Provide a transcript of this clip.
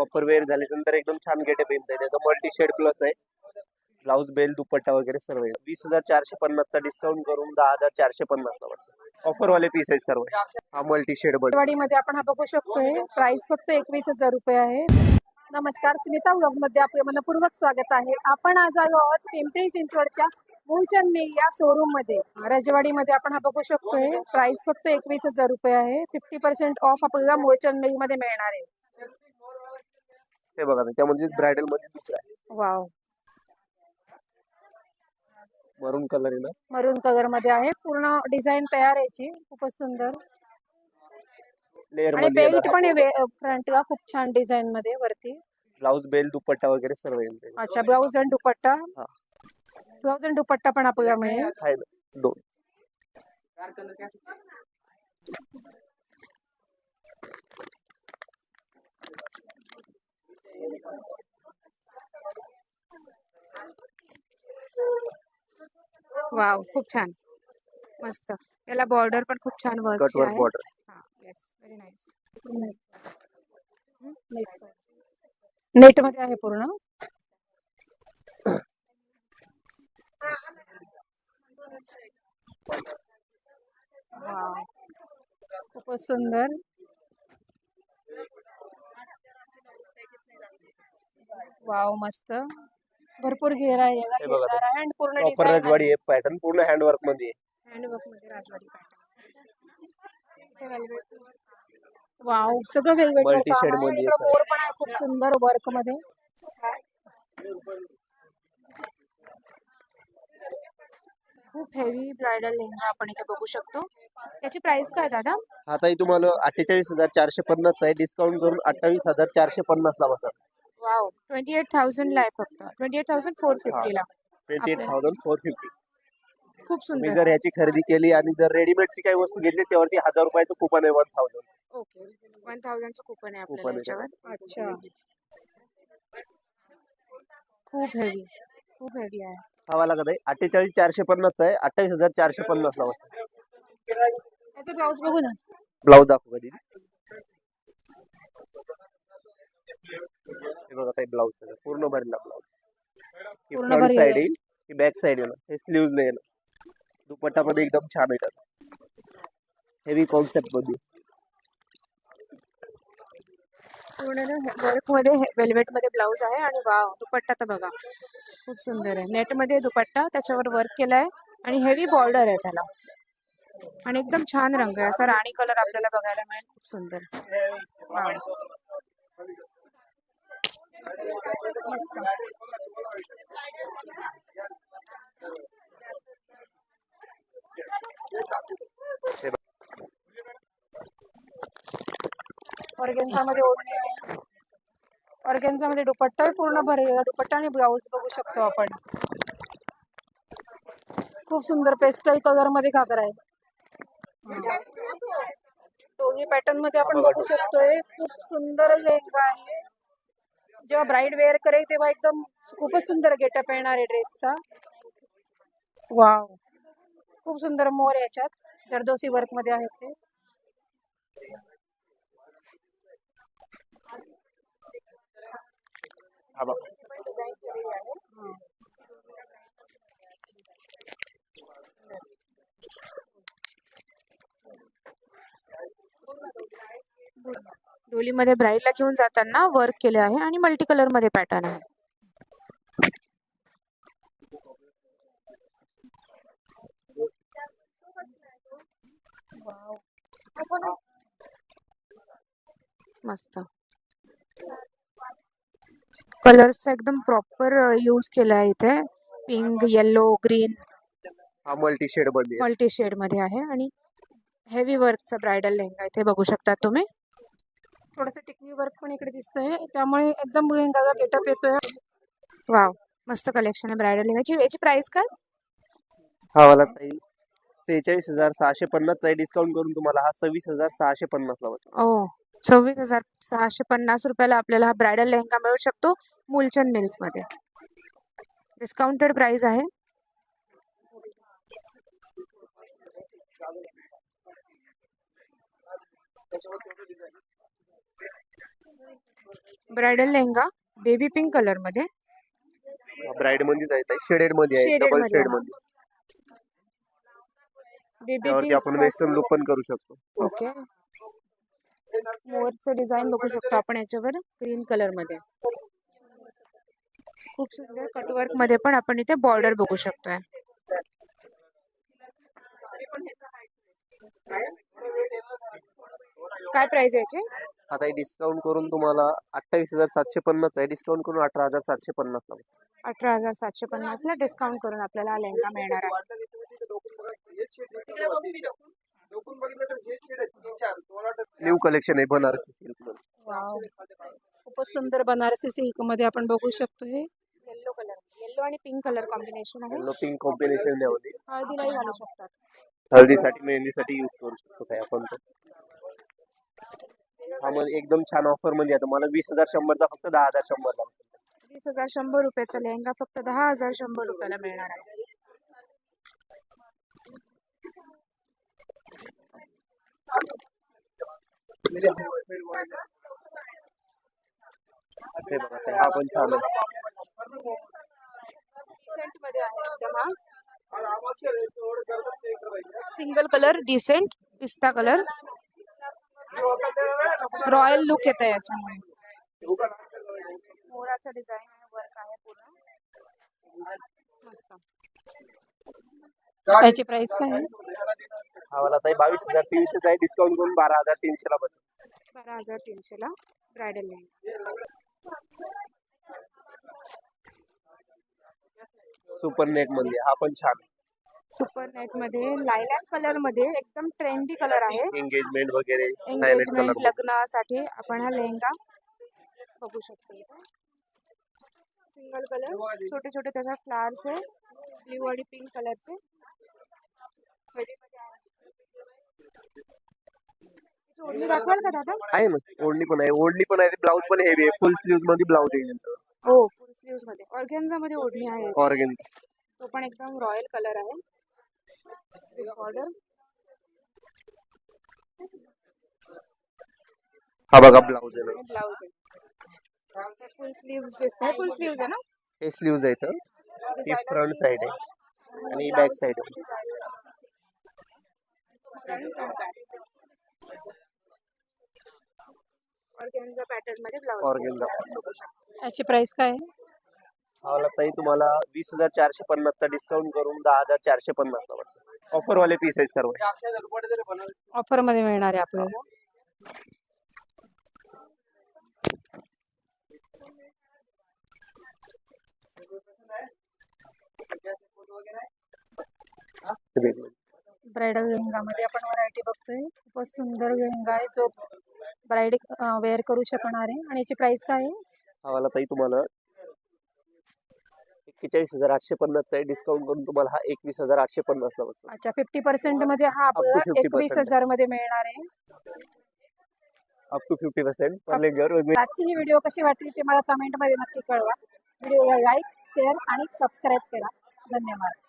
Proper wear झाल्यानंतर एकदम छान गेटअप येईल. त्याचा मल्टी शेड प्लस आहे. ब्लाउज बेल दुपट्टा वगैरे सर्व आहे. 20,450 चा डिस्काउंट करून 10,450 ला वाटतं. ऑफर वाले पीस आहेत सर्व. हा मल्टी शेड मध्ये दिवाळीमध्ये आपण हा बघू शकतोय. प्राइस फक्त 21,000 रुपये आहे. नमस्कार, स्मिता व्लॉग मध्ये आपले मनपूर्वक स्वागत आहे. आपण आज आलो आहोत पिंपरी चिंचवडच्या मूळचंद मिल या शोरूम मध्ये. राजवाडीमध्ये आपण हा बघू शकतोय. प्राइस फक्त 21,000 रुपये आहे. 50% ऑफ आपल्याला मूळचंद मिल मध्ये मिळणार आहे. हे बघा, त्यामध्ये ब्रायडल मध्ये दुसरा आहे. वाव, मरून कलर आहे ना. मरून कलर मध्ये आहे. पूर्ण डिझाईन तयार याची खूपच सुंदर. लेअर आणि मध्ये बेल्ट पण आहे फ्रंटला खूप छान डिझाईन मध्ये वरती. ब्लाउज बेल दुपट्टा वगैरे सर्व येईल. अच्छा, ब्लाउज आणि दुपट्टा. हा, ब्लाउज आणि दुपट्टा पण आपल्याला मिळेल. आहे ना, दोन. वाव, खूप छान, मस्त. याला बॉर्डर पण खूप छान वर्क कट वर्क आहे. बॉर्डर. हा, येस, व्हेरी नाईस. नेट मध्ये आहे पूर्ण. वाव, खूपच सुंदर. वाव, मस्त. भरपूर घेर आहे याला, हे बघा, घेरदार आहे आणि पूर्ण प्रॉपर डिझाईन राजवाडी आहे. आहे. पॅटर्न पूर्ण हँडवर्क मध्ये आहे. हँडवर्क मध्ये राजवाडी पॅटर्न. वाव, सगळं वेगवेगळं मल्टी काम शेड आहे. आणि मध्ये इकडे मोर पण आहे खूप सुंदर वर्क मध्ये. खूप हेवी ब्रायडल लेहंगा आपण इथे बघू शकतो. याची प्राइस काय दादा? हा ताई तुम्हाला 48,450 आहे. डिस्काउंट करून 28,450 ला बसा. वाव, 28,000 ला आहे फक्त. 28,450 ला. 28,450. खूप तुम्ही सुंदर. जर याची खरेदी केली आणि जर रेडीमेडची काही वस्तू घेतली त्यावरती 1,000 रुपयाचं कुपन आहे. 1,000 ओके, 1,000 चं कूपन आहे आपल्याला कुपन आहे. याच्यावर. अच्छा, खूप हेवी, खूप हेवी आहे. हवा लागत आहे. 48,450 आहे. 28,450 ला बसा. याचं ब्लाउज बघू ना. ब्लाउज दाखवू कधी. हे बघा ताई, ब्लाउज पूर्ण भरला ब्लाउज. ही पूर्ण फ्रंट भरलेला साइड आहे. येईल, ही बॅक साइड येईल. हे स्लीव्ज नाही येईल. दुपट्टा मध्ये एकदम छान आहे त्याचा. हेवी कॉन्सेप्ट मध्ये. पूर्ण वर्क मध्ये वेल्वेट मध्ये ब्लाउज आहे. आणि वाव, दुपट्टा तर बघा खूप सुंदर आहे. नेट मध्ये दुपट्टा, त्याच्यावर वर्क केलाय आणि हेवी बॉर्डर आहे त्याला. आणि एकदम छान रंग आहे. असा राणी कलर आपल्याला बघायला मिळेल. खूप सुंदर. वाव, मस्त. ऑर्गेन्झा मध्ये ओढणी आहे. ऑर्गेन्झा मध्ये दुपट्टा पूर्ण भरलेला दुपट्टा आणि ब्लाउज बघू शकतो आपण. खूप सुंदर पेस्टल कलर मध्ये घागरा आहे. टोगी पॅटर्न मध्ये आपण बघू शकतोय. खूप सुंदर लेहंगा आहे. जेव्हा ब्राईड वेअर करेल तेव्हा एकदम खूपच सुंदर गेटअप येणार आहे ड्रेसचा. वाव, खूप सुंदर मोर याच्यात जरदोसी वर्क मध्ये आहेत ते. डोलीमध्ये ब्राईडला घेऊन जाताना वर्क केले आहे आणि मल्टी कलर मध्ये पॅटर्न आहे. मस्त. कलर्सचा एकदम प्रॉपर यूज केला आहे इथे. पिंक, येलो, ग्रीन, हा मल्टी शेड मध्ये. मल्टी शेड मध्ये आहे. आणि हेवी वर्कचा ब्रायडल लेहंगा इथे बघू शकता तुम्ही. थोडंसं टिकली वर्क पण इकडे दिसतंय, त्यामुळे एकदम लेहंगाला गेटअप येतोय. वाव, मस्त कलेक्शन आहे ब्रायडल लेहंगाची. याची प्राइस काय? हा वाला ताई 46,650 चा डिस्काउंट करून तुम्हाला हा 26,650 ला बसा. ओ, 26,650 रुपयाला आपल्याला हा ब्रायडल लेहंगा मिळू शकतो मूलचंद मिल्स मध्ये. डिस्काउंटेड प्राइस आहे. Bridal lehenga baby pink colour मध्ये, ब्राईड मध्येच आहे, शेडेड मध्ये आहे, Shaded डबल मध्ये शेड आहे. मध्ये. बेबी त्यावरती पिंक आपण वेस्टर्न लुक पण करू शकतो. ओके. मोरचं डिझाईन बघू शकतो आपण याच्यावर ग्रीन कलर मध्ये. खूप सुंदर कटवर्क मध्ये पण आपण इथे बॉर्डर बघू शकतोय. काय प्राइस याची? आता डिस्काउंट करून तुम्हाला 28,750 आहे, डिस्काउंट करून 18,750 ला. 18,750 ला डिस्काउंट करून आपल्याला हा लेहंगा मिळणार आहे. न्यू कलेक्शन आहे बनारसी सिल्क मध्ये. वाव, खूपच सुंदर बनारसी सिल्क मध्ये आपण बघू शकतो. हे येल्लो कलर, येल्लो आणि पिंक कलर कॉम्बिनेशन आहे. येलो पिंक कॉम्बिनेशन यामध्ये. हळदीलाही घालू शकतात. हळदीसाठी मेहंदीसाठी यूज करू शकतो काय आपण तो. हा मध्ये एकदम छान ऑफर म्हणजे आता मला 20,100 चा फक्त 10,100 ला. 20,100 रुपयाचा लेहंगा फक्त 10,100 रुपयाला मिळणार आहे. हे बघा ते हा पण छान आहे. डिसेंट मध्ये आहे एकदम. हा सिंगल कलर डिसेंट पिस्ता कलर, रॉयल लुक येत आहे याच्यामुळे. मोराचा डिझाईन आहे, वर्क आहे पूर्ण मस्त. याची प्राइस काय आहे? हा वाला आता 22,300 चा आहे, डिस्काउंट करून 12,300 ला बसेल. 12,300 ला ब्रायडल लेहंगा. सुपर नेट मध्ये हा पण छान. सुपर नेट मध्ये लायलॅक कलर मध्ये एकदम ट्रेंडी कलर आहे. एंगेजमेंट वगैरे सायलेंट एंगेजमेंट कलर. लग्नासाठी आपण हा लेहंगा बघू शकतो. सिंगल कलर, छोटे छोटे त्याच्या फ्लावर्स आहे, ब्ल्यू आणि पिंक कलरचे. ओढणी दाखवाल का दादा? आहे ना, ओढणी पण आहे, ओढणी पण आहे, ब्लाउज पण हेवी आहे, फुल स्लीव्ह मध्ये ब्लाउज आहे. हो, फुल स्लीव्स मध्ये ऑर्गेन्झा मध्ये ओढणी आहे याची. ऑर्गेन्झा. तो पण एकदम रॉयल कलर आहे. बॉर्डर. हा बघा ब्लाउज आहे ना. ब्लाउज आहे. फुल स्लीव्स दिसतात. फुल स्लीव्स आहे ना? हे स्लीव्ज आहेत. ही फ्रंट साइड आहे आणि बॅक साइड आहे. ऑर्गेन्झा पॅटर्न मध्ये ब्लाउज. ऑर्गेन्झा. याची प्राइस काय आहे? हा वाला ताई तुम्हाला 20,450 चा डिस्काउंट करून 10,450 ला वाटतं. ऑफर वाले पीस आहेत सर्व. ऑफर मध्ये मिळणार आहे आपल्याला. ब्रायडल लेहंगा मध्ये आपण व्हरायटी बघतोय. खूपच सुंदर लेहंगा आहे जो ब्राईड वेअर करू शकणार आहे. आणि याची प्राइस काय आहे? हा वाला ताई तुम्हाला 41,850 चा आहे, डिस्काउंट करून तुम्हाला हा 21,850 ला बसतो. अच्छा, 50% मध्ये हा Up to आपल्याला 50% 21,000 मध्ये मिळणार आहे. अप टू 50% पर लेंगर. आजची ही व्हिडिओ कशी वाटली ते मला कमेंट मध्ये नक्की कळवा. व्हिडिओला लाईक, शेअर आणि सबस्क्राईब करा. धन्यवाद.